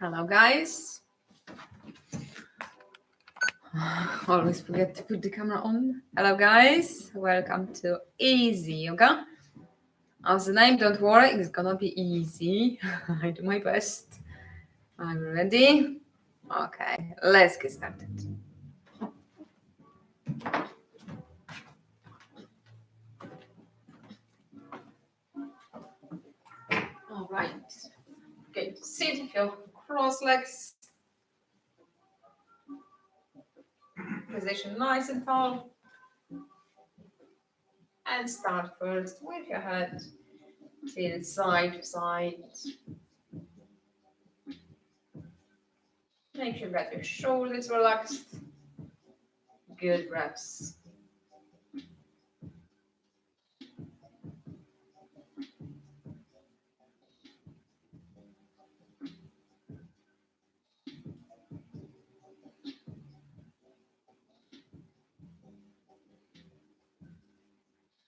Hello, guys. Always forget to put the camera on. Hello, guys. Welcome to Easy Yoga. As the name, don't worry, it's gonna be easy. I do my best. Are you ready? Okay, let's get started. All right. Okay, sit if you cross legs. Position nice and tall. And start first with your head till side to side. Make sure that your shoulders relaxed. Good breaths.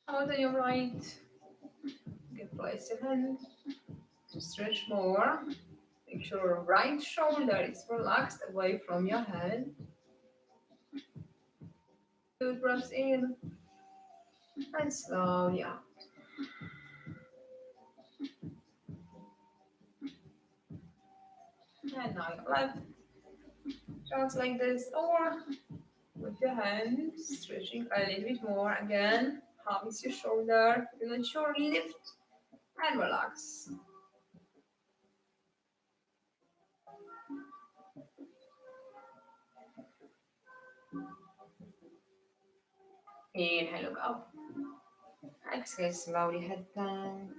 Out on your right. You can place your hand to stretch more. Make sure your right shoulder is relaxed away from your head. Good breaths in and slowly out. And now your left. Just like this, or with your hands, stretching a little bit more again. Half is your shoulder. You're not sure, lift and relax. Inhale, look up. Exhale, slowly head down.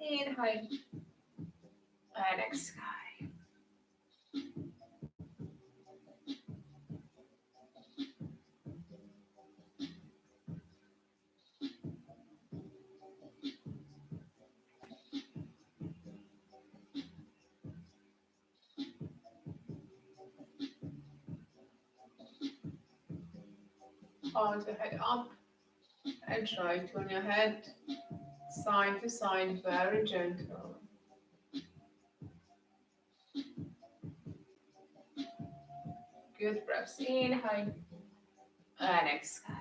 Inhale and exhale. Hold your head up and try to turn your head side to side, very gentle. Good breaths, inhale and exhale.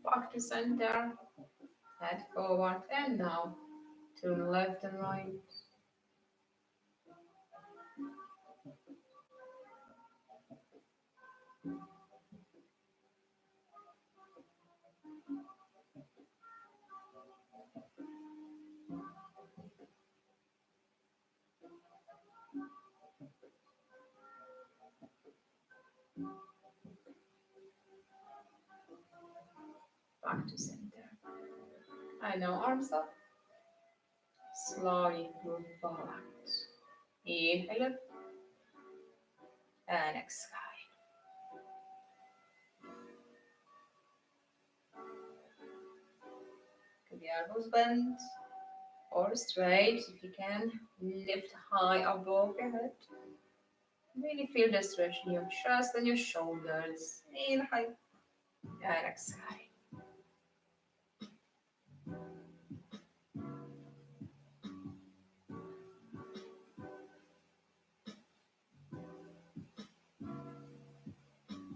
Back to center, head forward, and now turn left and right. Back to center. And now arms up. Slowly move forward. Inhale up and exhale. Keep the elbows bent or straight if you can. Lift high above your head. Really feel the stretch in your chest and your shoulders. Inhale and exhale.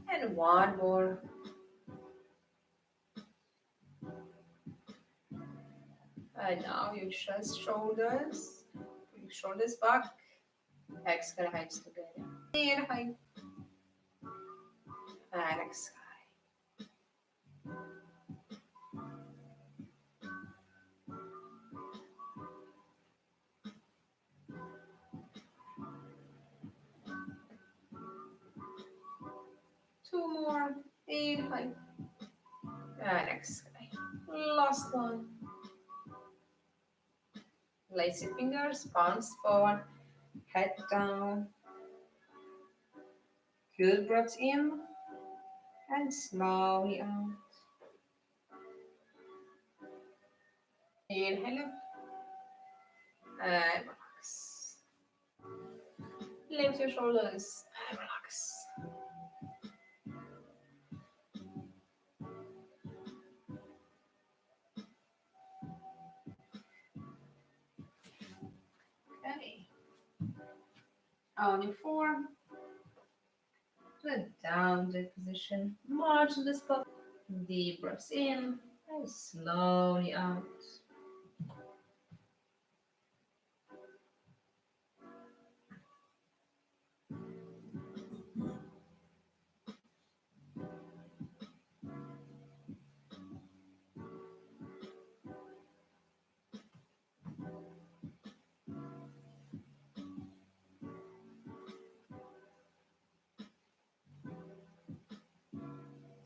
And one more. And now your chest, shoulders. Pull your shoulders back. Exhale, hands together. Inhale and exhale. Two more. Inhale and exhale. Last one. Lazy fingers, palms forward, head down. Good breath in and slowly out. Inhale and relax. Lift your shoulders and relax. Okay. On your form, to a down dog position. March to the spot. Deep breaths in and slowly out.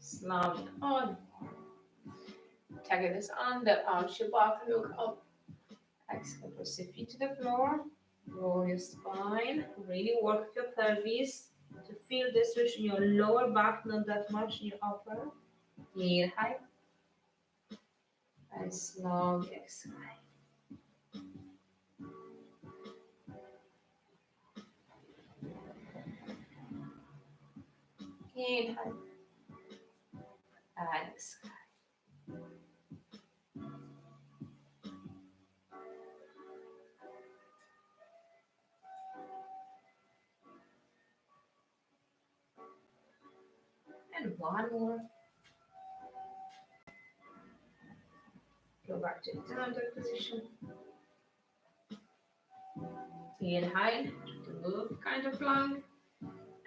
Slowly on. Taking this under, arch your back, look up. Exhale, press your feet to the floor. Roll your spine. Really work with your pelvis to feel the stretch in your lower back, not that much in your upper. Inhale. And slowly exhale. Inhale. And exhale. And one more. Go back to the down dog position. Inhale to move kind of long.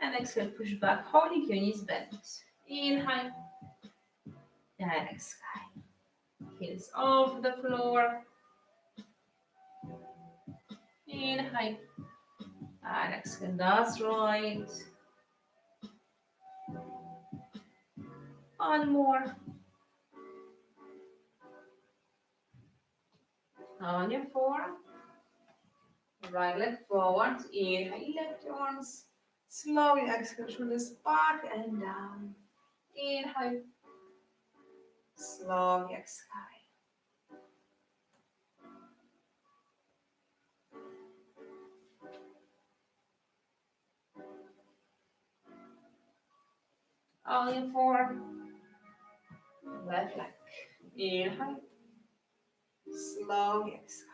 And exhale, push back, holding your knees bent. Inhale. And exhale. Heels off the floor. Inhale. And exhale, that's right. One more. On your forearm. Right leg forward. Inhale, lift your arms. Slowly exhale, shoulders back and down. Inhale. Slowly exhale. On your forearm. Left leg. Inhale. Slowly exhale.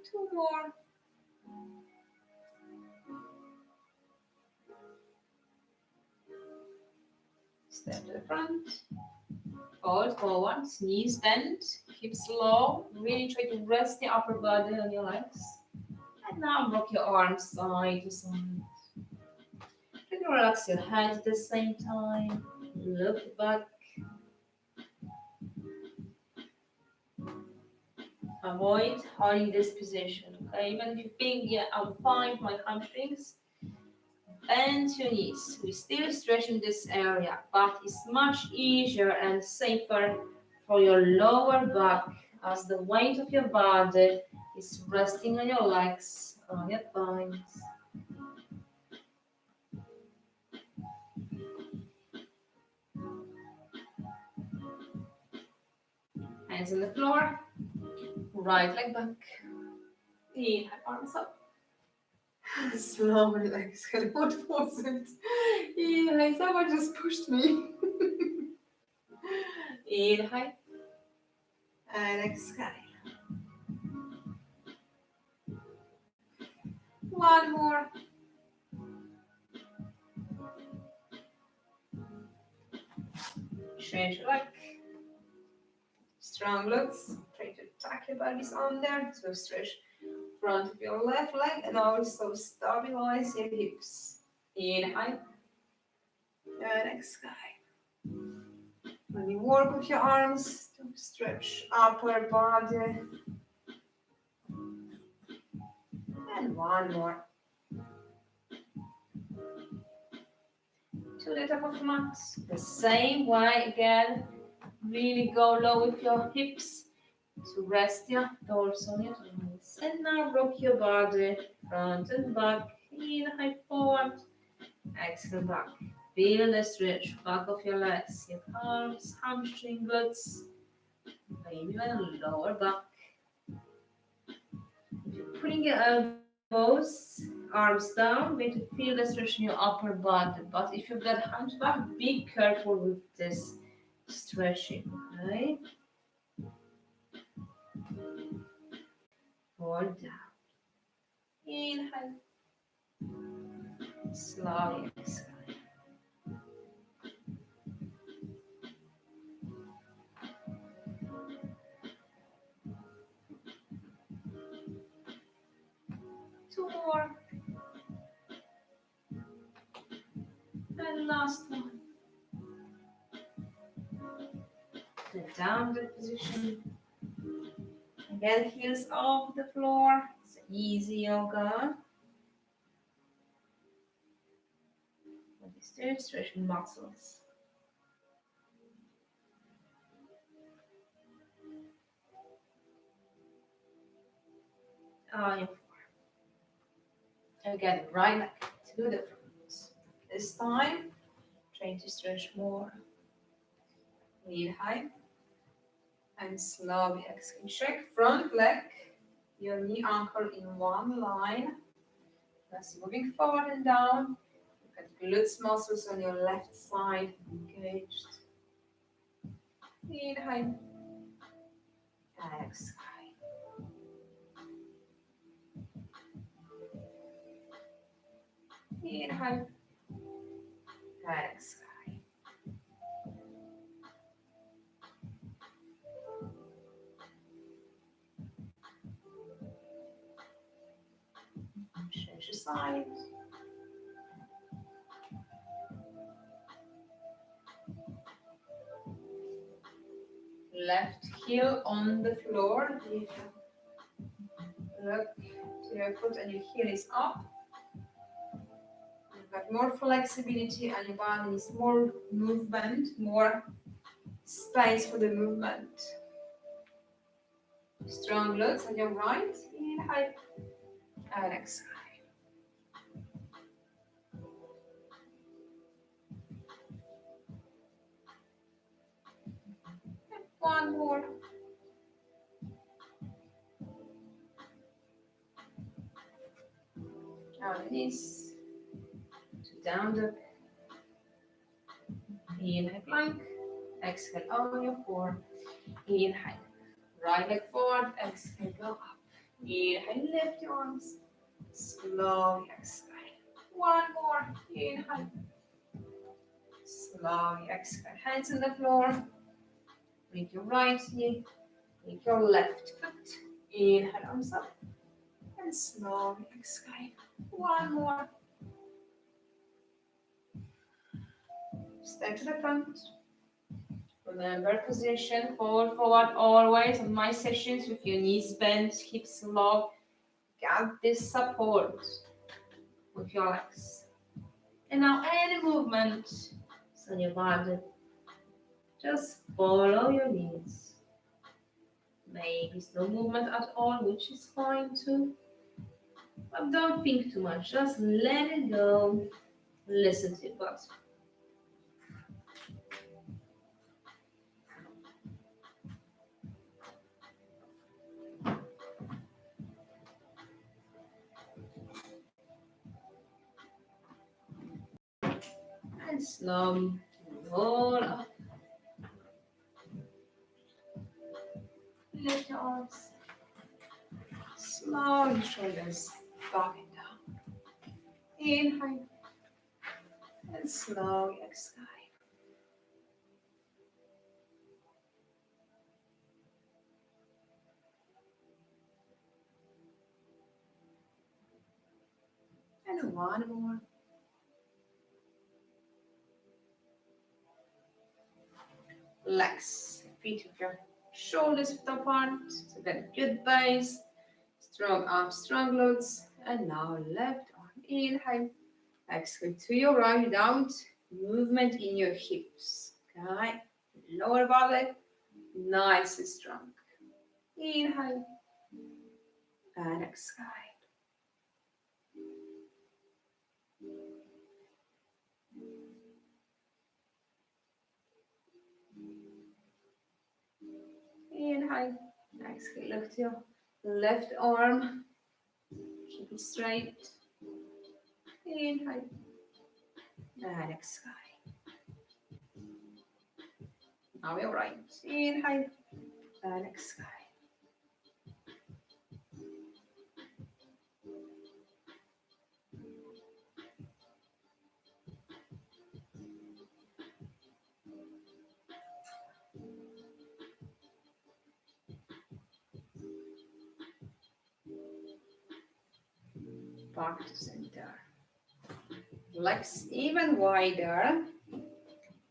Two more. Step to the front. Fold forward, knees bent, hips low. Really try to rest the upper body on your legs. And now rock your arms side to side. You can relax your hands at the same time. Look back. Avoid holding this position, okay? Even if you think, yeah, I'm fine with my hamstrings, bend your knees. We're still stretching this area, but it's much easier and safer for your lower back as the weight of your body is resting on your legs, on your thighs. Hands on the floor, right leg back. Inhale, arms up. Slowly exhale. What was it? Inhale, someone just pushed me. Inhale. And exhale. One more. Change your leg. Strong glutes. Try to tuck your bellies under to stretch front of your left leg and also stabilize your hips. Inhale and exhale. When you work with your arms to stretch upper body. And one more. To the top of the mat. The same way again. Really go low with your hips to rest your torso on your toes. And now rock your body front and back, inhale forward, exhale back. Feel the stretch back of your legs, your arms, hamstring, glutes, maybe even lower back. If you're putting your elbows, arms down, going to feel the stretch in your upper body. But if you've got hands back, be careful with this stretching, okay? Hold down. Inhale. Slowly exhale. Two more. And last one. The downward position. Again, heels off the floor. It's easy yoga. But you still stretching muscles. Your four. Again, right leg to the front. This time, trying to stretch more. Inhale. And slowly exhale. Shake front leg. Your knee ankle in one line. As you're moving forward and down, you've got glutes muscles on your left side engaged. Inhale. Exhale. Inhale. Exhale. Change the side. Left heel on the floor. Look to your foot and your heel is up. You've got more flexibility and your body needs more movement, more space for the movement. Strong glutes on your right. Inhale and exhale. And one more. Down the knees. To down dog. Inhale plank. Exhale on your core. Inhale. Right leg forward. Exhale, go up. Inhale, lift your arms. Slowly exhale. One more. Inhale. Slowly exhale. Hands on the floor. Make your right knee. Make your left foot. Inhale, arms up. And slowly exhale. One more. Step to the front. Remember position, forward, forward, always on my sessions with your knees bent, hips low. Got this support with your legs. And now any movement on your body, just follow your needs. Maybe no movement at all, which is fine too. But don't think too much, just let it go. Listen to your body. And slowly roll up. Lift your arms. Slowly shoulders back and down. Inhale. And slowly exhale. And one more. Legs, feet with your shoulders apart, so get a good base, strong arms, strong glutes, and now left arm, inhale, exhale to your right without movement in your hips, okay, lower body, nice and strong. Inhale and exhale. Inhale, exhale, lift your left arm, keep it straight. Inhale and exhale. Now your right. Inhale and exhale. Back to center. Legs even wider.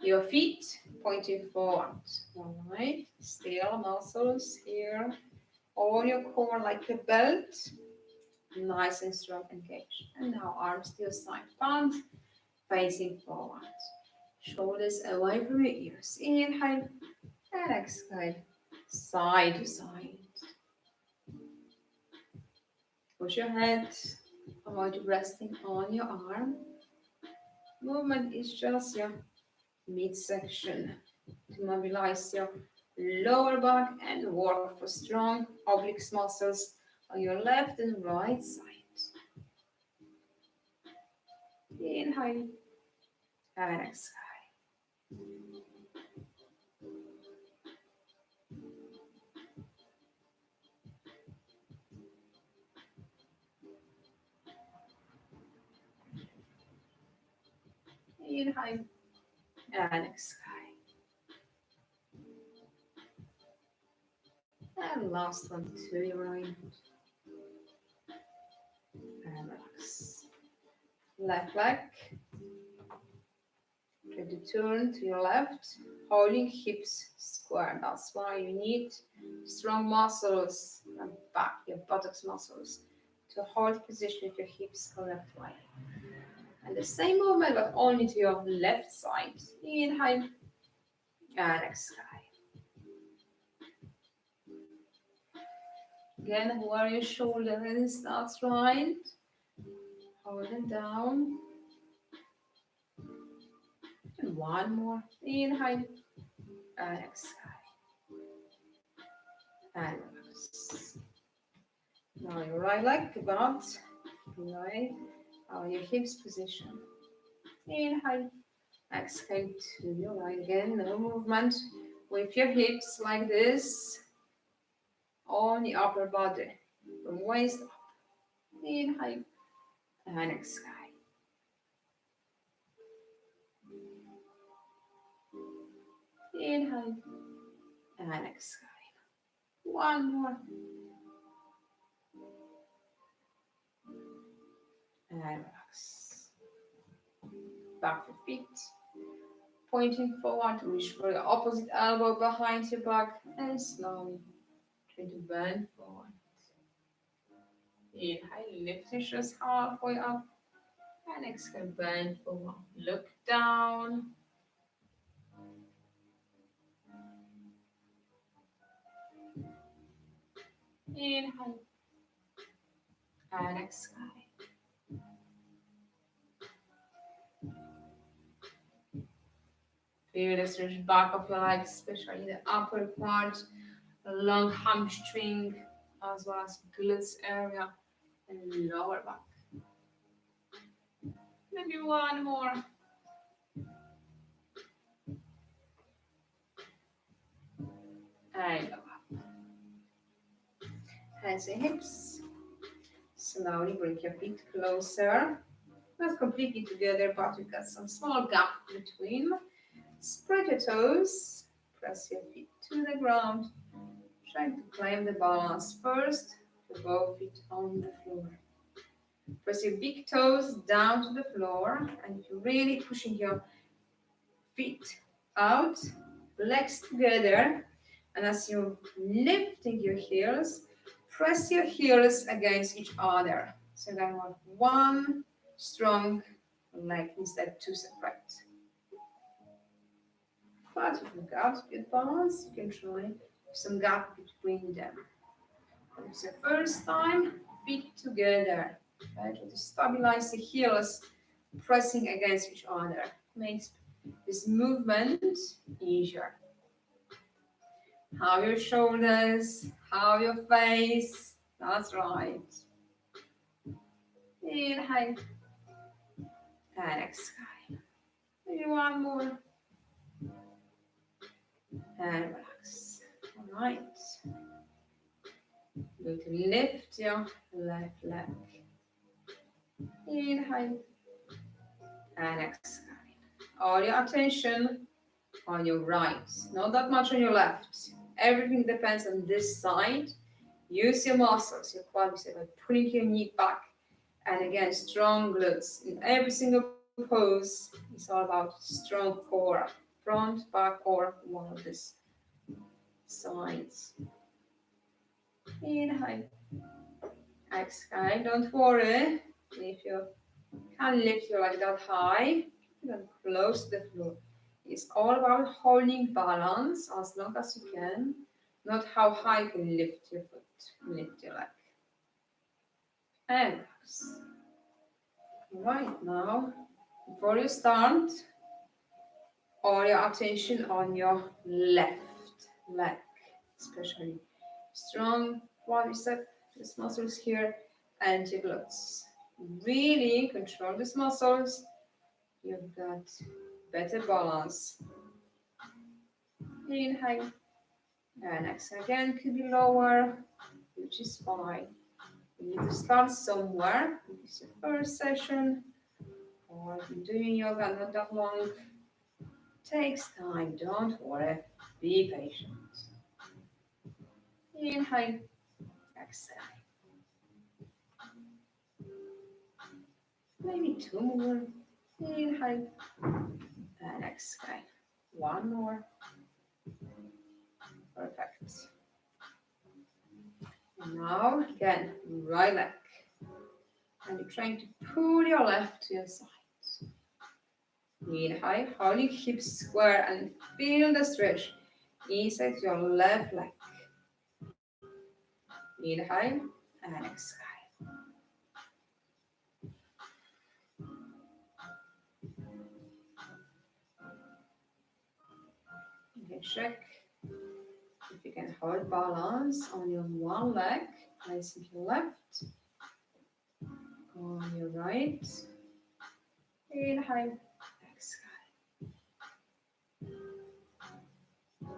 Your feet pointing forward. All right. Still muscles here. On your core like a belt. Nice and strong engaged. And now arms to your side. Palms facing forward. Shoulders away from your ears. Inhale and exhale. Side to side. Push your head. Avoid resting on your arm. Movement is just your midsection to mobilize your lower back and work for strong oblique muscles on your left and right side. Inhale and exhale. Inhale and exhale. And last one to your right. And relax. Left leg. Try to turn to your left, holding hips square. That's why you need strong muscles and back, your buttocks muscles, to hold position if your hips go left way. And the same movement, but only to your left side. Inhale and exhale. Again, where your shoulder starts right. Hold them down. And one more. Inhale and exhale. And relax. Now your right leg about right on your hips position. Inhale. Exhale to your right again. No movement with your hips like this on the upper body from waist up. Inhale and exhale. Inhale and exhale. One more. And relax. Back to feet. Pointing forward, reach for your opposite elbow behind your back and slowly try to bend forward. Inhale, lift your shoulders halfway up and exhale, bend forward. Look down. Inhale and exhale. Feel the stretch back of your legs, especially the upper part, the long hamstring, as well as glutes area and lower back. Maybe one more. And go up. Hands and hips. Slowly bring your feet closer. Not completely together, but you got some small gap between. Spread your toes. Press your feet to the ground. Trying to claim the balance first. To both feet on the floor. Press your big toes down to the floor, and you're really pushing your feet out, legs together, and as you're lifting your heels, press your heels against each other. So then we have one strong leg instead of two separate. But if you've got good balance, you can try some gap between them. It's the first time, feet together. Okay? Try to stabilize the heels pressing against each other. Makes this movement easier. How your shoulders, how your face. That's right. Inhale and exhale. Maybe one more. And relax. All right. Going to lift your left leg. Inhale and exhale. All your attention on your right, not that much on your left. Everything depends on this side. Use your muscles, your quadriceps, by pulling your knee back. And again, strong glutes. In every single pose, it's all about strong core, front, back, or one of these sides. Inhale. Exhale. Don't worry if you can't lift your leg that high. Then close to the floor. It's all about holding balance as long as you can, not how high you can lift your foot, lift your leg. And relax. Right now, before you start, all your attention on your left leg, especially strong quadricep, these muscles here, and your glutes. Really control these muscles. You've got better balance. Inhale and exhale again, could be lower, which is fine. You need to start somewhere. This is your first session, or if you're doing yoga not that long, takes time, don't worry, be patient. Inhale, exhale. Maybe two more. Inhale and exhale. One more. Perfect. And now again, right leg. And you're trying to pull your left to your side. Inhale, hold your hips square and feel the stretch inside your left leg. Inhale and exhale. You can check if you can hold balance on your one leg, placing your left on your right. Inhale, exhale.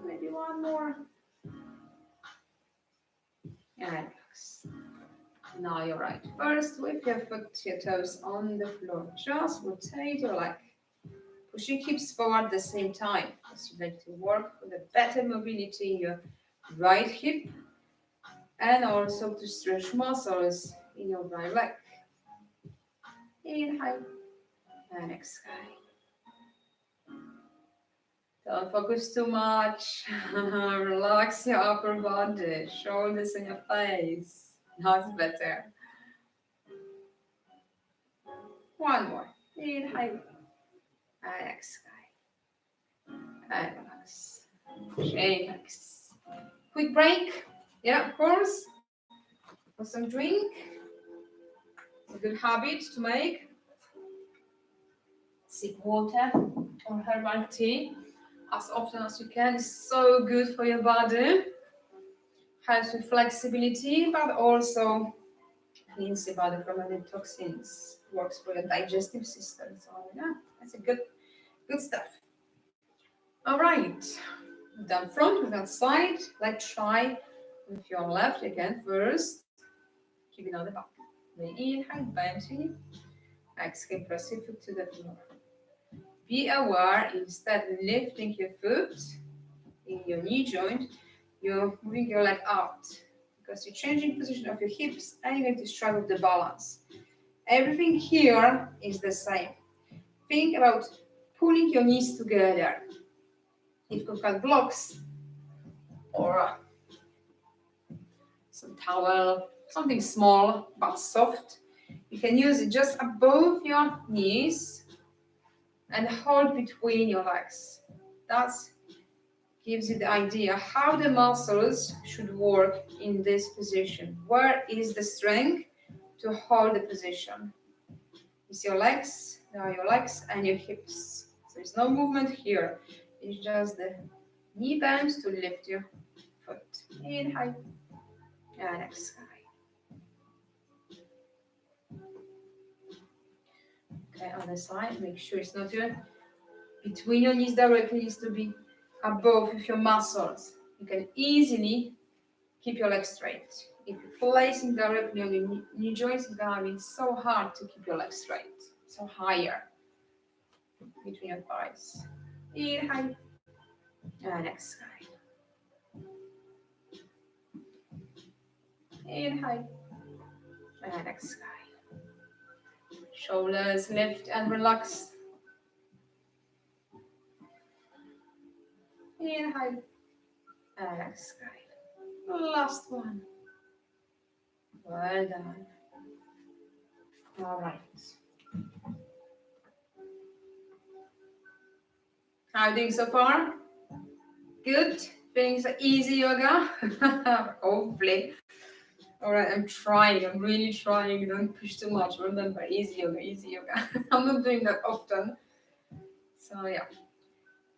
Maybe one more. And relax. Now you're right. First, with your foot, your toes on the floor. Just rotate your leg. Push your hips forward at the same time. Because you like to work with a better mobility in your right hip and also to stretch muscles in your right leg. Inhale and exhale. Don't focus too much. Relax your upper body, shoulders and your face. That's better. One more. Inhale and exhale. And relax. Shake, relax. Quick break. Yeah, of course. For some drink. It's a good habit to make. Sip water or herbal tea as often as you can. It's so good for your body. Helps with flexibility, but also cleans the body from any toxins. Works for your digestive system. So yeah, that's a good stuff. All right. We've done front, we've done side. Let's try with your left again first. Keep it on the back. Then inhale, bend your knee. Exhale, press your foot to the floor. Be aware, instead of lifting your foot in your knee joint, you're moving your leg out because you're changing position of your hips and you're going to struggle with the balance. Everything here is the same. Think about pulling your knees together. If you've got blocks or some towel, something small but soft, you can use it just above your knees and hold between your legs. That's gives you the idea how the muscles should work in this position. Where is the strength to hold the position? It's your legs, there are your legs and your hips. So there's no movement here. It's just the knee bend to lift your foot. Inhale and exhale. Okay, other side, make sure it's not between your knees directly, it needs to be above with your muscles. You can easily keep your legs straight. If you're placing directly on your knee joints, it's gonna be so hard to keep your legs straight. So higher between your thighs. Inhale and exhale. Inhale and exhale. Shoulders lift and relax. Inhale and exhale. Last one. Well done. All right. How are you doing so far? Good? Feeling so easy yoga? Hopefully. All right, I'm trying. I'm really trying. Don't push too much. Remember, easy yoga, easy yoga. I'm not doing that often. So yeah.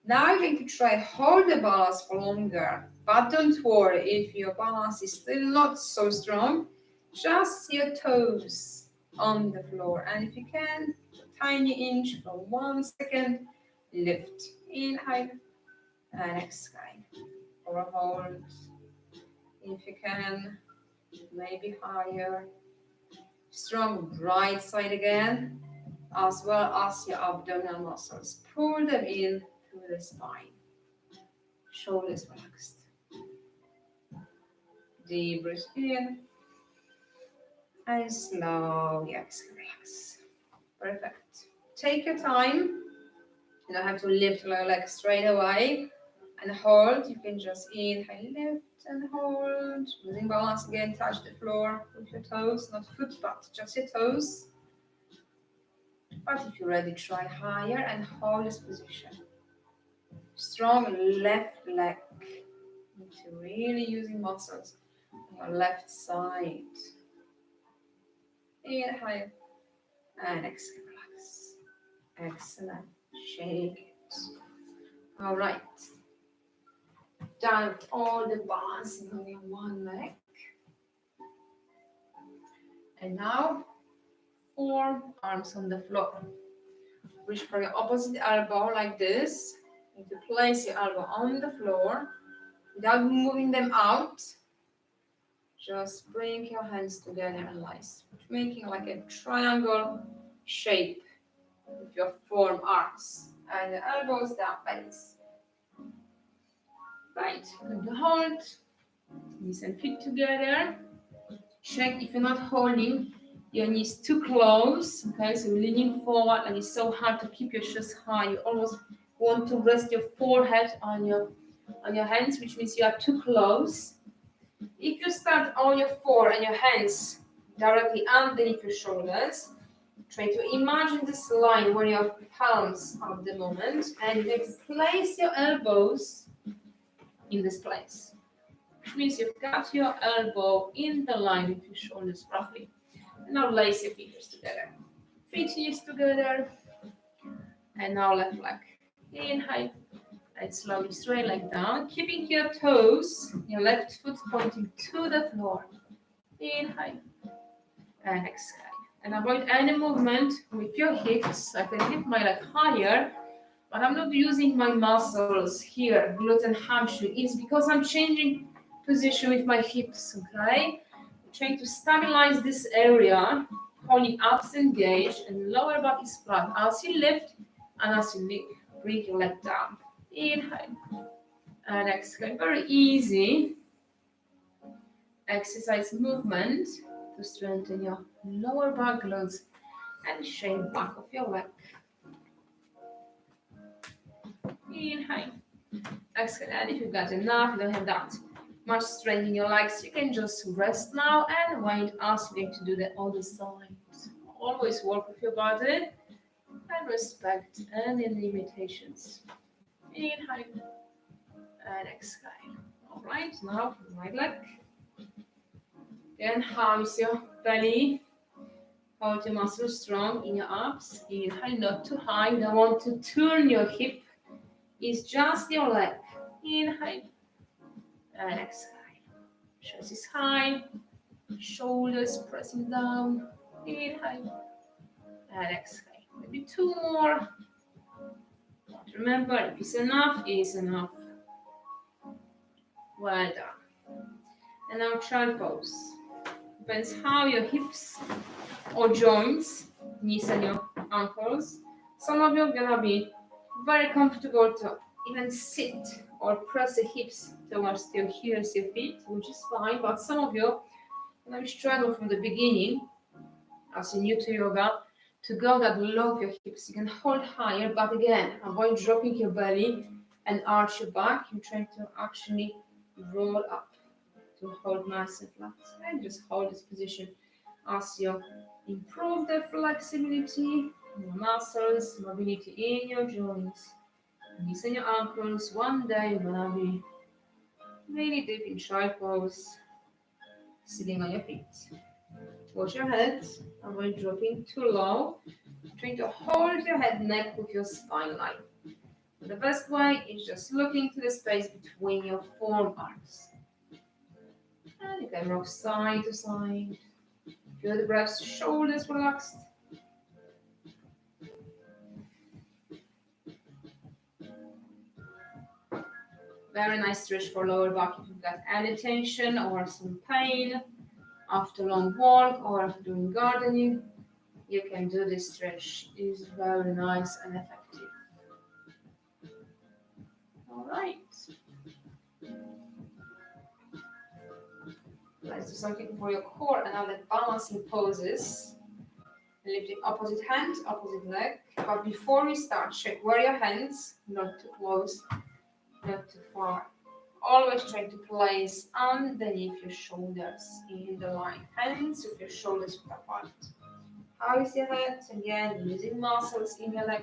Now you're going to try hold the balance for longer. But don't worry if your balance is still not so strong. Just your toes on the floor. And if you can, a tiny inch for 1 second, lift. Inhale and exhale. Or hold. If you can, maybe higher. Strong right side again, as well as your abdominal muscles. Pull them in through the spine. Shoulders relaxed. Deep breath in. And slowly exhale, relax. Perfect. Take your time. You don't have to lift your legs straight away and hold. You can just inhale, lift and hold. Using balance again, touch the floor with your toes, not foot, but just your toes. But if you're ready, try higher and hold this position. Strong left leg. You're really using muscles on your left side. Inhale and exhale, relax. Excellent. Shake it. All right. Down all the balancing on your one leg. And now, forearms on the floor. Reach for your opposite elbow like this. You need to place your elbow on the floor without moving them out. Just bring your hands together and nice, making like a triangle shape with your forearms and the elbows down like this. Right, going to hold knees and feet together. Check if you're not holding your knees too close. Okay, so leaning forward and it's so hard to keep your chest high. You almost want to rest your forehead on your hands, which means you are too close. If you start on your forehead and your hands directly underneath your shoulders, try to imagine this line where your palms are at the moment, and then place your elbows in this place, which means you've got your elbow in the line with your shoulders roughly. And now lace your fingers together. Feet knees together. And now left leg. Inhale. And slowly straight leg down. Keeping your toes, your left foot pointing to the floor. Inhale. And exhale. And avoid any movement with your hips. I can lift my leg higher, but I'm not using my muscles here, glutes and hamstring. It's because I'm changing position with my hips, okay? I'm trying to stabilize this area, holding abs engaged and lower back is flat. As you lift and as you bring your leg down. Inhale and exhale. Very easy exercise movement to strengthen your lower back, glutes and shape back of your leg. Inhale. Exhale. And if you've got enough, you don't have that much strength in your legs, you can just rest now and wait as you're going to do the other side. Always work with your body and respect any limitations. Inhale and exhale. All right, now right leg. Then how's your belly? Hold your muscles strong in your abs. Inhale, not too high. Don't want to turn your hip. It's just your leg. Inhale and exhale. Chest is high. Shoulders pressing down. Inhale and exhale. Maybe two more. But remember, if it's enough, it's enough. Well done. And now child pose. Depends how your hips or joints, knees and your ankles. Some of you are gonna be very comfortable to even sit or press the hips towards your heels, your feet, which is fine. But some of you gonna struggle from the beginning, as you're new to yoga, to go that low of your hips. You can hold higher, but again, avoid dropping your belly and arch your back. You're trying to actually roll up to hold nice and flat. And just hold this position as you improve the flexibility in your muscles, mobility in your joints, knees and your ankles. One day you're gonna be really deep in child pose, sitting on your feet. Watch your head, avoid dropping too low. Trying to hold your head neck with your spine line. The best way is just looking to the space between your forearms. And you can rock side to side. Feel the breath, shoulders relaxed. Very nice stretch for lower back if you've got any tension or some pain after long walk or doing gardening. You can do this stretch. It is very nice and effective. All right. Let's do something for your core and other balancing poses. Lifting opposite hand, opposite leg. But before we start, check where your hands, not too close, not too far. Always try to place underneath your shoulders in the line. Hands with your shoulders apart. How is your head? Again, using muscles in your leg.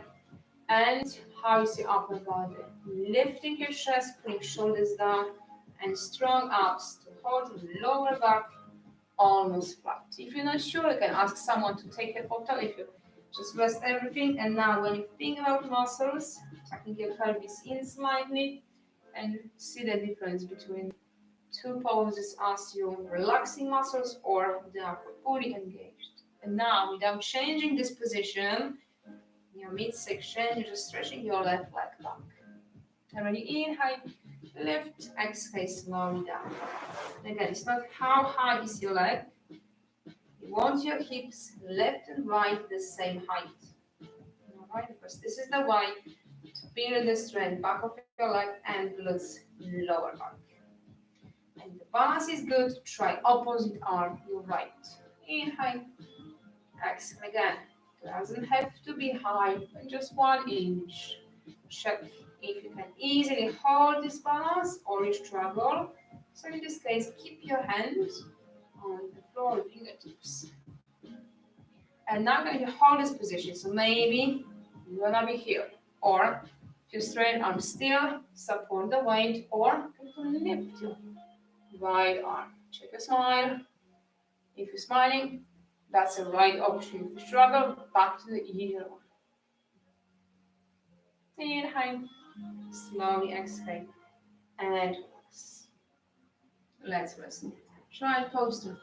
And how is your upper body? Lifting your chest, putting shoulders down, and strong abs to hold the lower back almost flat. If you're not sure, you can ask someone to take a photo. If you just rest everything. And now when you think about muscles, tucking your pelvis in slightly and see the difference between two poses as you're relaxing muscles or they are fully engaged. And now, without changing this position, in your midsection, you're just stretching your left leg back. And when you inhale, lift, exhale, slowly down. Again, it's not how high is your leg. You want your hips left and right the same height. All right, because this is the way to build the strength back of your leg and glutes lower back. And the balance is good. Try opposite arm, your right. Inhale, exhale again. Doesn't have to be high, but just 1 inch. Check if you can easily hold this balance or you struggle. So in this case, keep your hands on the floor with fingertips. And now I'm going to hold this position. So maybe you're gonna be here. Or if you straighten arm still, support the weight, or lift your right arm. Check your smile. If you're smiling, that's the right option. If you struggle, back to the easier one. Inhale, slowly exhale, and relax. Let's rest. Try pose to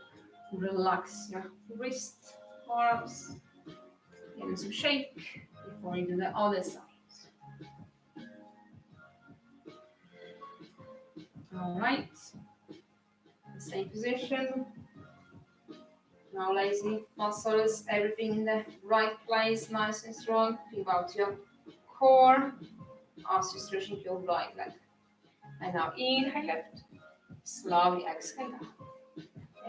relax your wrist, arms, give them some shake before you do the other side. All right, same position. Now lazy muscles, everything in the right place, nice and strong. Think about your core as you're stretching your right leg. And now inhale, lift. Slowly exhale down.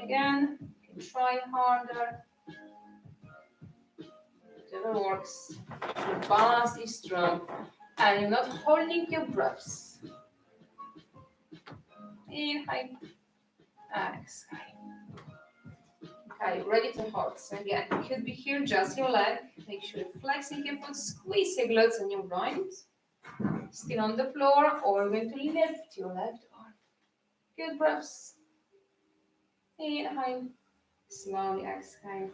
Again, you can try harder. Whatever works. Your balance is strong. And you're not holding your breaths. Inhale. Exhale. Okay, ready to hold. So again, you could be here, just your leg. Make sure you're flexing your foot, squeeze your glutes and your groins. Still on the floor, or we're going to lift your left arm. Good breaths. Inhale, slowly exhale,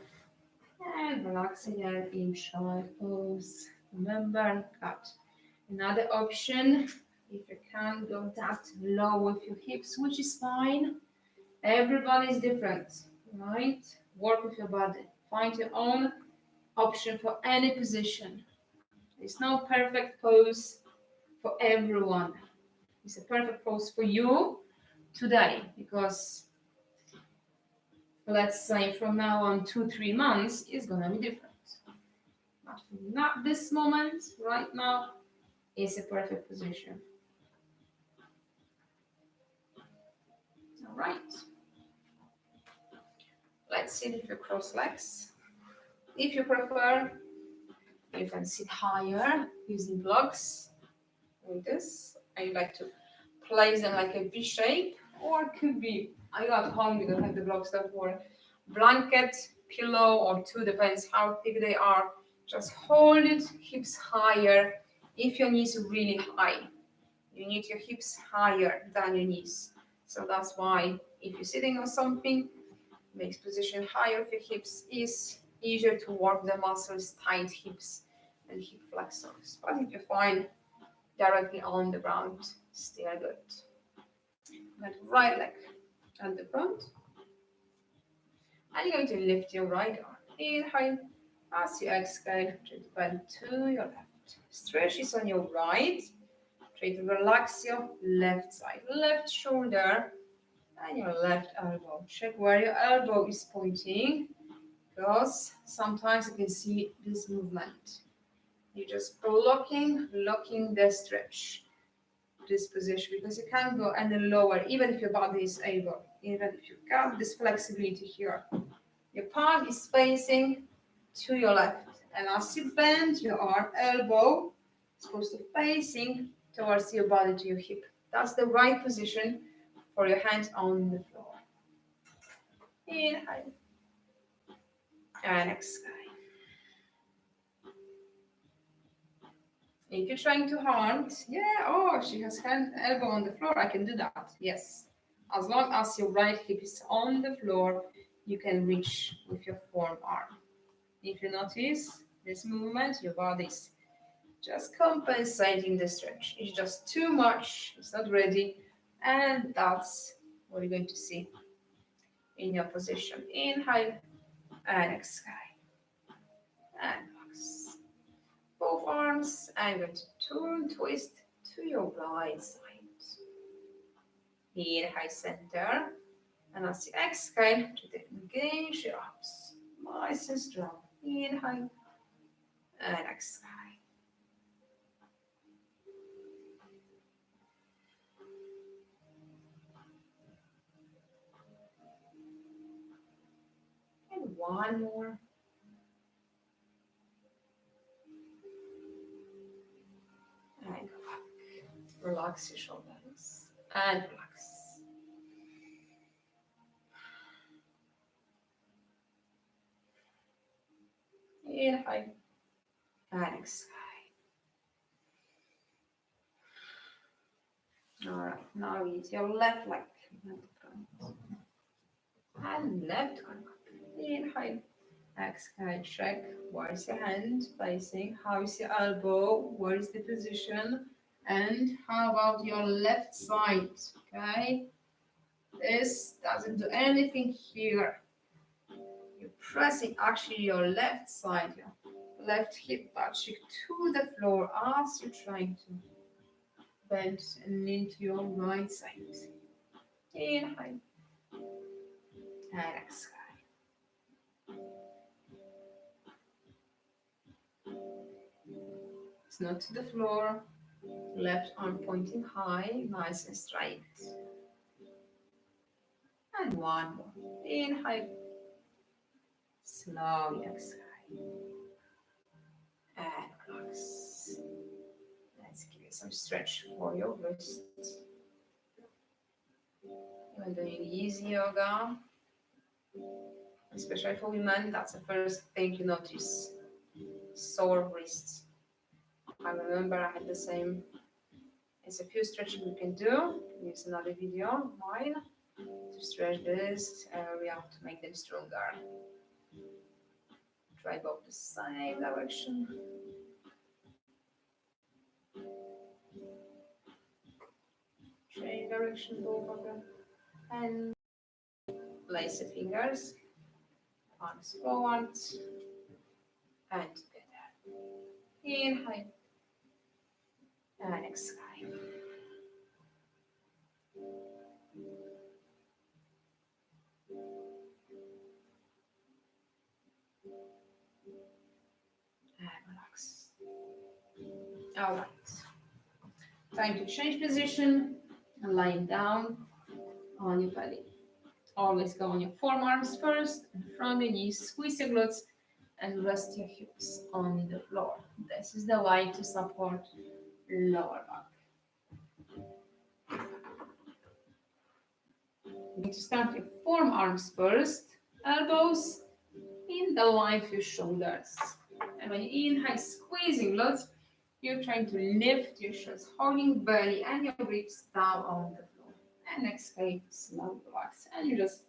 and relax again in child pose. Remember, got another option. If you can't go that low with your hips, which is fine. Everybody is different, right? Work with your body. Find your own option for any position. There's no perfect pose for everyone. It's a perfect pose for you today, because let's say from now on 2-3 months is gonna be different. But not this moment, right now, is a perfect position. All right. Let's sit if you cross legs. If you prefer, you can sit higher using blocks like this. I like to place them like a V shape, or it could be, I got home, you don't have the blocks that were blanket, pillow, or two, depends how thick they are. Just hold it, hips higher. If your knees are really high, you need your hips higher than your knees. So that's why if you're sitting on something, makes position higher of your hips is easier to work the muscles, tight hips and hip flexors. But if you find directly on the ground, still good. But right leg at the front. And you're going to lift your right arm. Inhale. As you exhale, try to bend to your left. Stretch is on your right. Try to relax your left side. Left shoulder and your left elbow. Check where your elbow is pointing, because sometimes you can see this movement. You're just locking the stretch, this position, because you can't go any lower, even if your body is able, even if you've got this flexibility here. Your palm is facing to your left, and as you bend your arm, elbow is supposed to facing towards your body, to your hip. That's the right position for your hands on the floor. Inhale and exhale. If you're trying too hard, she has elbow on the floor, I can do that. Yes. As long as your right hip is on the floor, you can reach with your forearm. If you notice this movement, your body's just compensating the stretch. It's just too much, it's not ready, and that's what you're going to see in your position. Inhale and exhale. And relax. Both arms, and going to turn, twist to your right side. Inhale, center. And as you exhale, to engage your arms. Nice and strong. Inhale and exhale. And one more. And go back. Relax your shoulders. And relax. Inhale and exhale. All right, now use your left leg at the front. And left arm up. Inhale. Exhale. Check where is your hand facing, how is your elbow, where is the position, and how about your left side? Okay, this doesn't do anything here. You're pressing actually your left side, your left hip touching to the floor as you're trying to bend and into your right side. Inhale and exhale. It's not to the floor. Left arm pointing high, nice and straight. And one more. Inhale. Slowly exhale. And relax. Let's give you some stretch for your wrist. You're doing easy yoga. Especially for women, that's the first thing you notice. Sore wrists. I remember I had the same There's a few stretching we can do. Here's another video of mine to stretch this area to make them stronger. Try both the same direction. Change direction both of them. And place the fingers, arms forward and together. Inhale and exhale. And relax. All right. Time to change position and lying down on your belly. Always go on your forearms first, and from your knees, squeeze your glutes and rest your hips on the floor. This is the way to support lower back. You need to start your forearms first, elbows in the line of your shoulders. And when you inhale, squeezing glutes, you're trying to lift your shoulders, holding belly and your ribs down on the floor. And exhale, slowly relax. And you just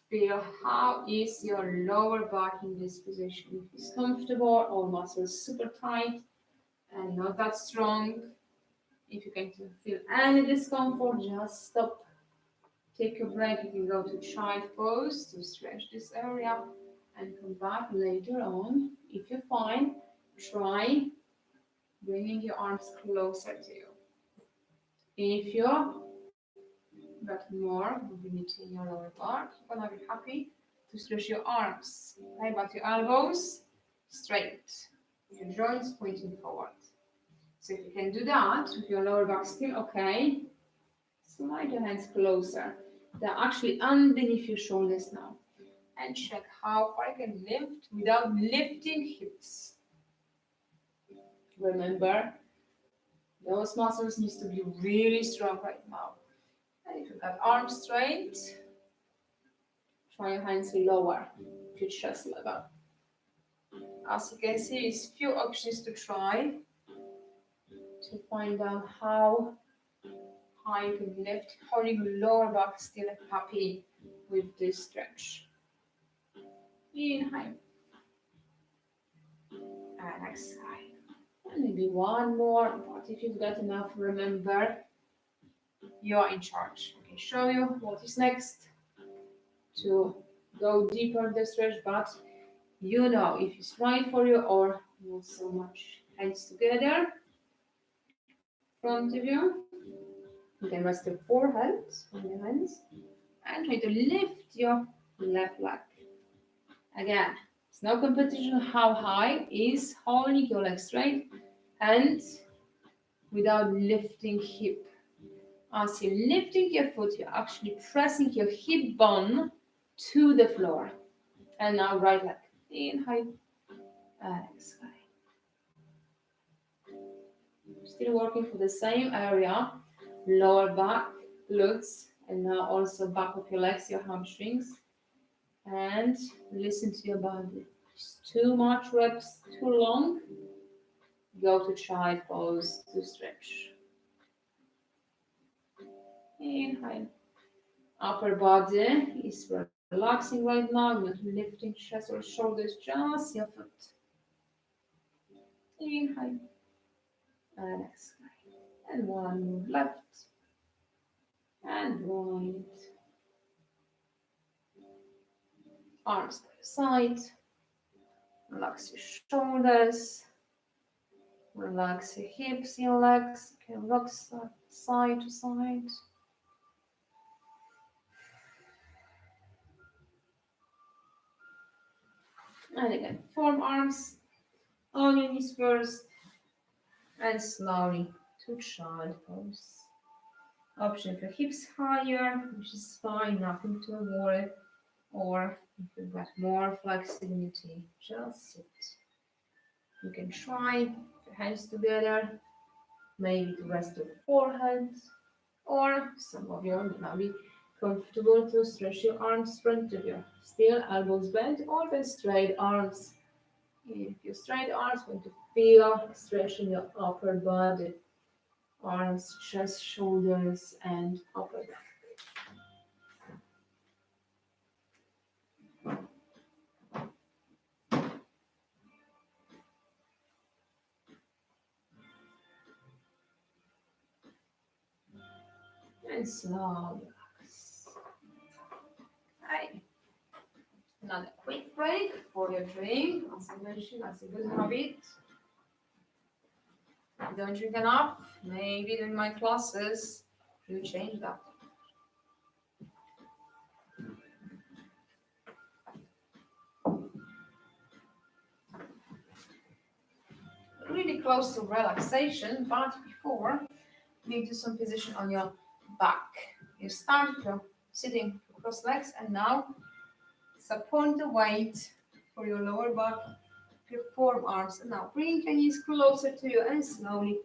feel how is your lower back in this position. If it's comfortable, all muscles super tight and not that strong. If you can feel any discomfort, just stop. Take a break. You can go to child pose to stretch this area and come back later on. If you're fine, try bringing your arms closer to you. If you're got more mobility in your lower back, you're gonna be happy to stretch your arms. Okay, but your elbows straight, your joints pointing forward. So if you can do that with your lower back still okay, slide your hands closer. They're actually underneath your shoulders now. And check how far you can lift without lifting hips. Remember, those muscles need to be really strong right now. And if you've got arms straight, try your hands lower to chest level. As you can see, there's few options to try to find out how high you can lift, holding your lower back still happy with this stretch. Inhale and exhale. And maybe one more, but if you've got enough, remember, you're in charge. I can show you what is next to go deeper in the stretch, but you know if it's right for you or not so much. Hands together, front of you. You can rest your forehead on your hands and try to lift your left leg. Again, it's no competition how high is holding your leg straight and without lifting hip. As you're lifting your foot, you're actually pressing your hip bone to the floor. And now right leg. Inhale and exhale. Still working for the same area. Lower back, glutes, and now also back of your legs, your hamstrings. And listen to your body. It's too much reps, too long. Go to child pose to stretch. Inhale. Upper body is relaxing right now, not lifting chest or shoulders, just your foot. Inhale and exhale. And one move left and right. Arms by your side. Relax your shoulders. Relax your hips, your legs. You can rock side to side. And again, forearms on your knees first. And slowly to child pose. Option for hips higher, which is fine, nothing to worry. Or if you've got more flexibility, just sit. You can try your hands together, maybe to rest your forehead, or some of you may not be comfortable to stretch your arms front of you. Still elbows bent or then straight arms If you straight arms, going to feel stretching your upper body, arms, chest, shoulders, and upper back. And slowly relax. Okay. Another quick break for your drink. As I mentioned, that's a good habit. If you don't drink enough, maybe during my classes, you change that. Really close to relaxation, but before, you do some position on your back. You start from sitting cross legs, and now support the weight for your lower back, your forearms, and now bring your knees closer to you and slowly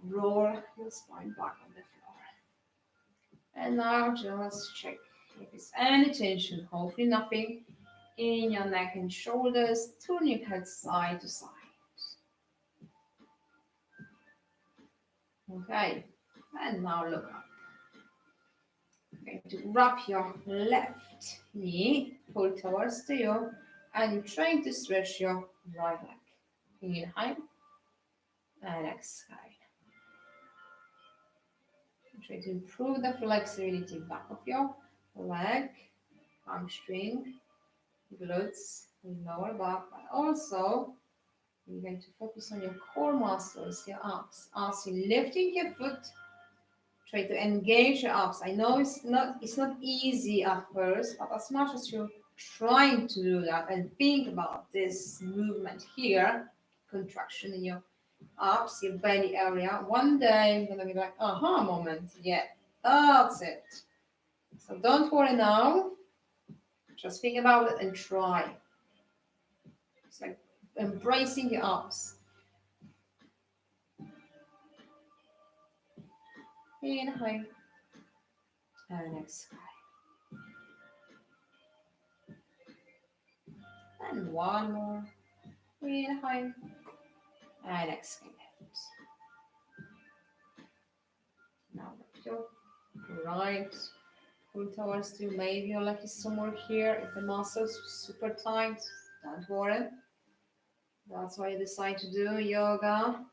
roll your spine back on the floor. And now just check if there's any tension, hopefully nothing, in your neck and shoulders. Turn your head side to side. Okay, and now look up. You're going to wrap your left knee, pull towards you, and you're trying to stretch your right leg. Inhale and exhale. Try to improve the flexibility back of your leg, hamstring, glutes, lower back, but also you're going to focus on your core muscles, your abs. As you're lifting your foot, try to engage your abs. I know it's not easy at first, but as much as you're trying to do that and think about this movement here, contraction in your abs, your belly area, one day I'm gonna be like, aha moment, yeah, that's it. So don't worry now, just think about it and try. It's like embracing your abs. Inhale and exhale. And one more. Inhale and exhale. Now your right pull towards you. Maybe your leg is somewhere here. If the muscles super tight, don't worry. That's why I decide to do yoga,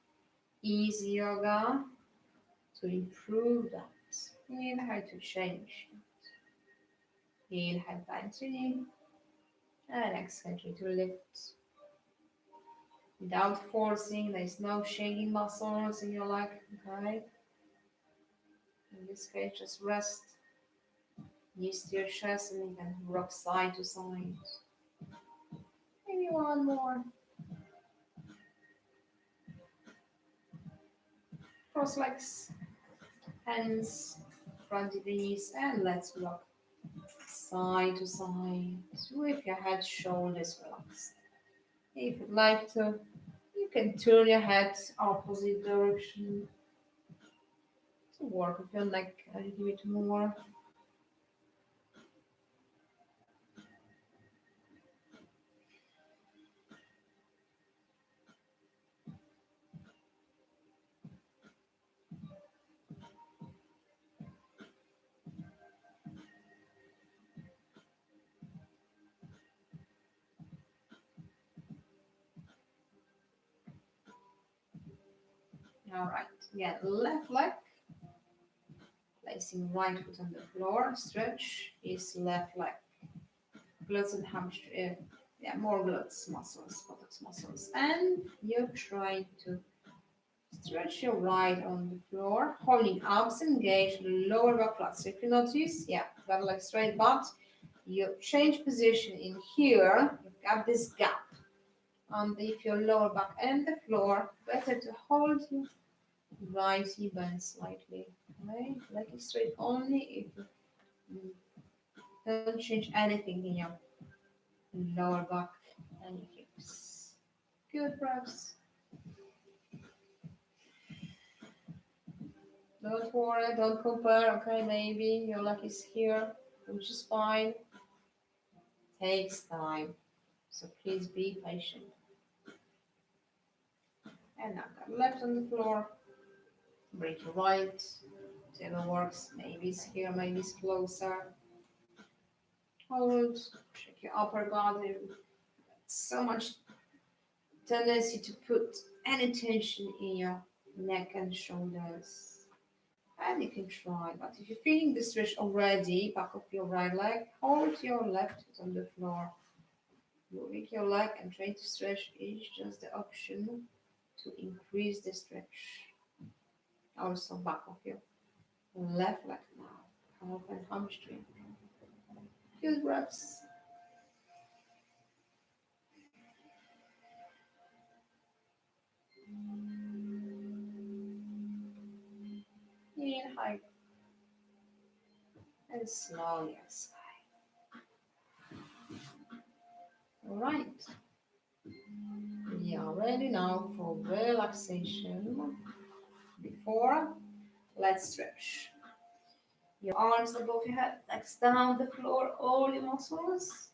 easy yoga, to improve that. Inhale to change. Inhale, bend to knee, and exhale to lift. Without forcing, there is no shaking muscles in your leg, okay? In this case, just rest, knees to your chest, and you can rock side to side. Maybe one more. Cross legs, hands, front of the knees, and let's rock side to side with your head, shoulders relaxed. If you'd like to, you can turn your head opposite direction to work with your neck a little bit more. All right, again, left leg, placing right foot on the floor, stretch is left leg, glutes and hamstring, more glutes muscles, buttocks muscles, and you're trying to stretch your right on the floor, holding abs engaged, lower back flat. So if you notice, got leg straight, but you change position in here, you've got this gap. And if your lower back and the floor, better to hold your right hip bend slightly. Okay, leg is straight only if you don't change anything in your lower back and your hips. Good breaths. Don't worry, don't compare, okay? Maybe your leg is here, which is fine. Takes time, so please be patient. And now got left on the floor. Bring your right. Whatever works. Maybe it's here, maybe it's closer. Hold. Check your upper body. So much tendency to put any tension in your neck and shoulders. And you can try, but if you're feeling the stretch already, back of your right leg, hold your left foot on the floor. Moving your leg and trying to stretch is just the option to increase the stretch. Also back of your left leg now, calf and hamstring. Few breaths. Inhale and slowly exhale. All right. We are ready now for relaxation. Before, let's stretch. Your arms above your head, legs down the floor, all your muscles.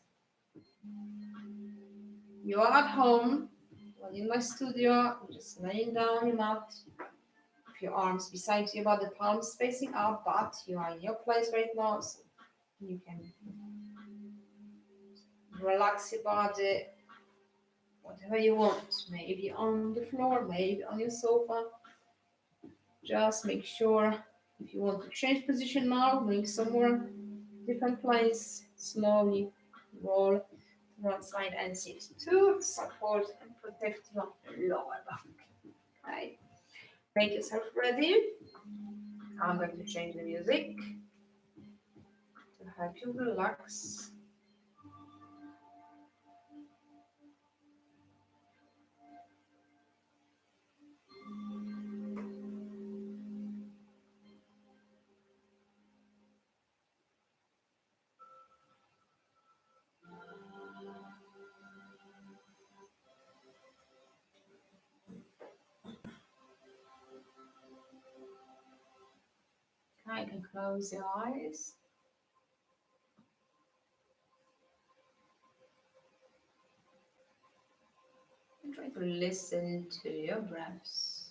You are at home, well, in my studio, I'm just laying down your mat. With your arms beside you, but the palms facing up, but you are in your place right now, so you can relax your body, whatever you want. Maybe on the floor, maybe on your sofa. Just make sure if you want to change position now, bring somewhere different place, slowly roll to one side and sit to support and protect your lower back. Okay, make yourself ready. I'm going to change the music to help you relax. I can close your eyes. And try to listen to your breaths.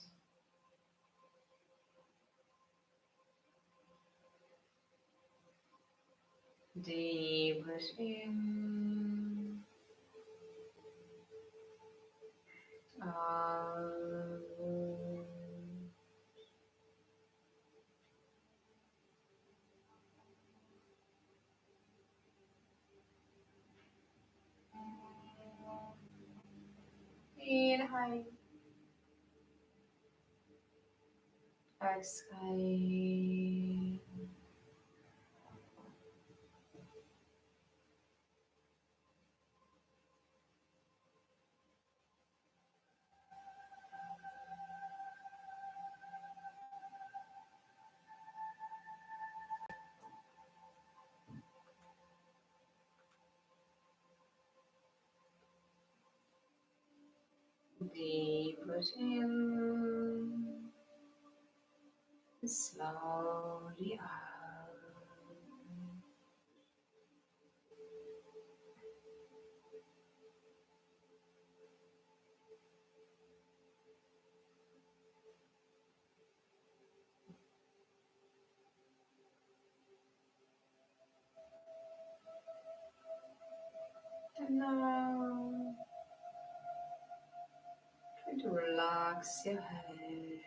Deep breath in. Out. Inhale. Exhale. Deep breath in. Slowly out. And now, try to relax your head.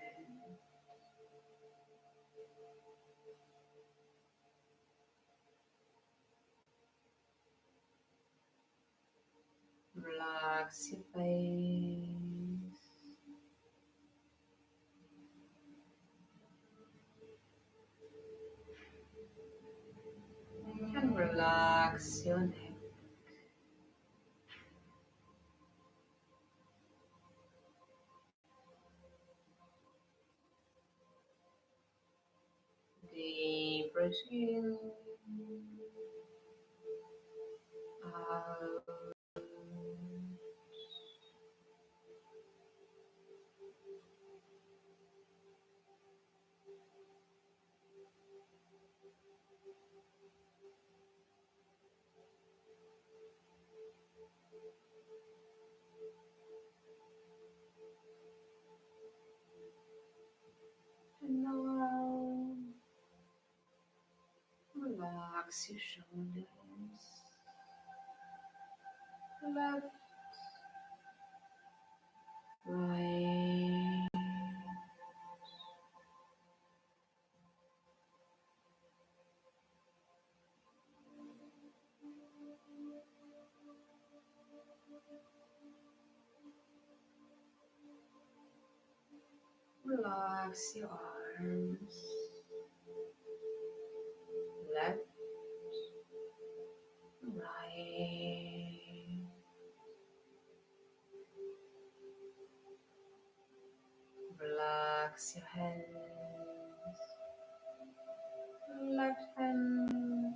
Relax your face. And relax your neck. Deep breath in. Out. And now relax your shoulders, left, right, relax your arms, left, right, relax your hands, left hand,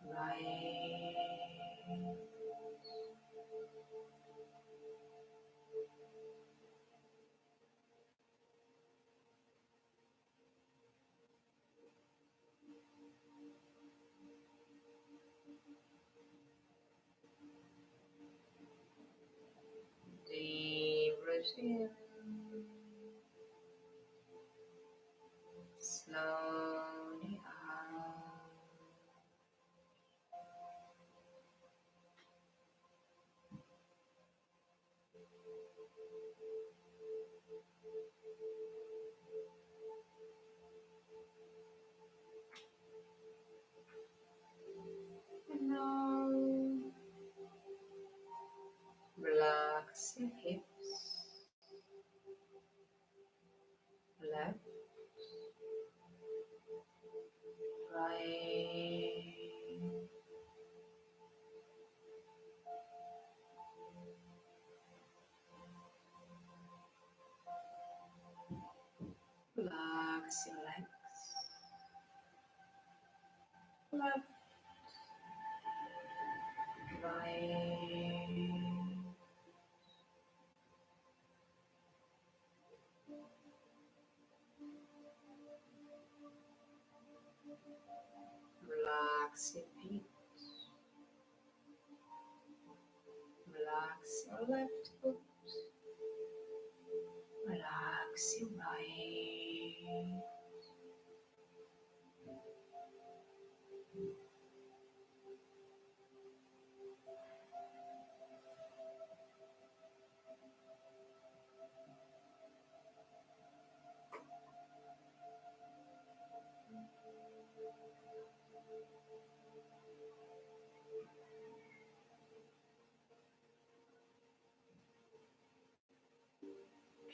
right, deep breath in, slowly out. And now relax your hips, left, right, relax your legs, left, right, relax your feet, relax your left foot, relax your right.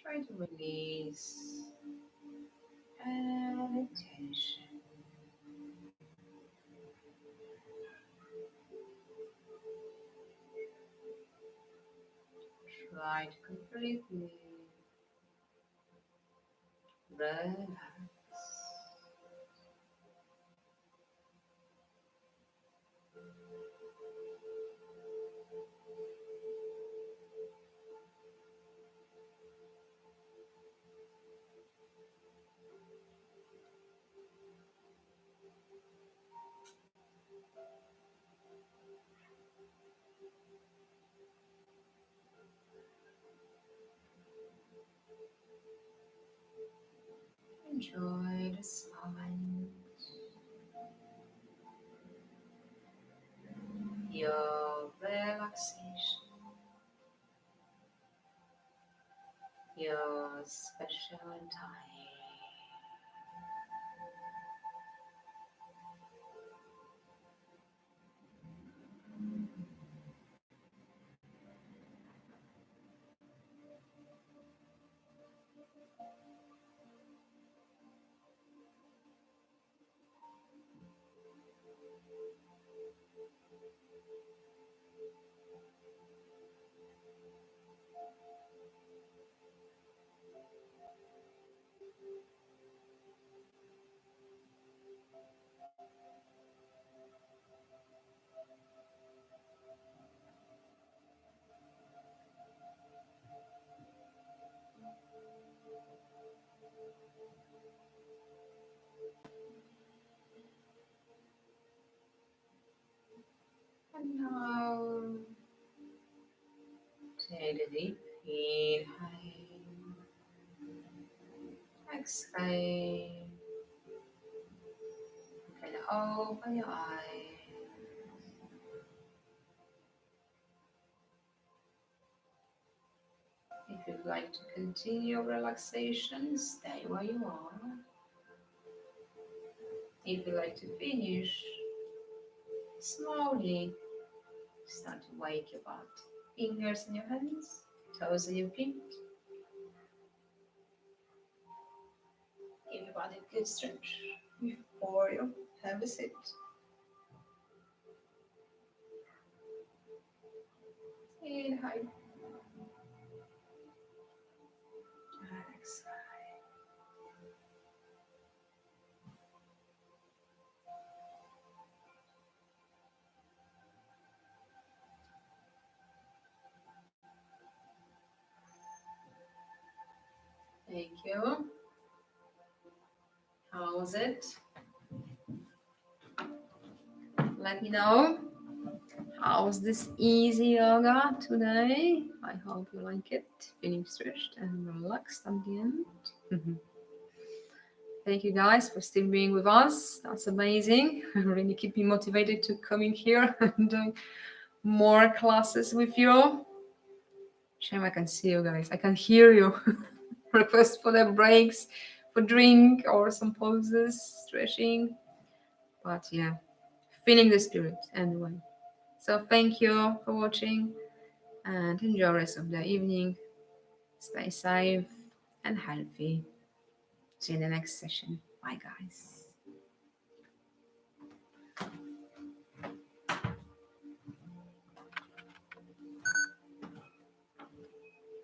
Try to release any tension. Try to completely relax. Enjoy this moment, your relaxation, your special time. And now take a deep inhale exhale. And open your eyes. If you'd like to continue relaxation, stay where you are. If you'd like to finish, slowly start to wake your butt. Fingers in your hands, toes in your feet. Give your body a good stretch before you have a sit. Inhale. And exhale. Thank you. How was it? Let me know. How's this easy yoga today? I hope you like it. Feeling stretched and relaxed at the end. Thank you guys for still being with us. That's amazing. Really keep me motivated to come in here and doing more classes with you. Shame I can see you guys. I can hear you. Request for the breaks, for drink or some poses, stretching. But yeah, feeling the spirit anyway. So thank you for watching and enjoy the rest of the evening. Stay safe and healthy. See you in the next session. Bye guys.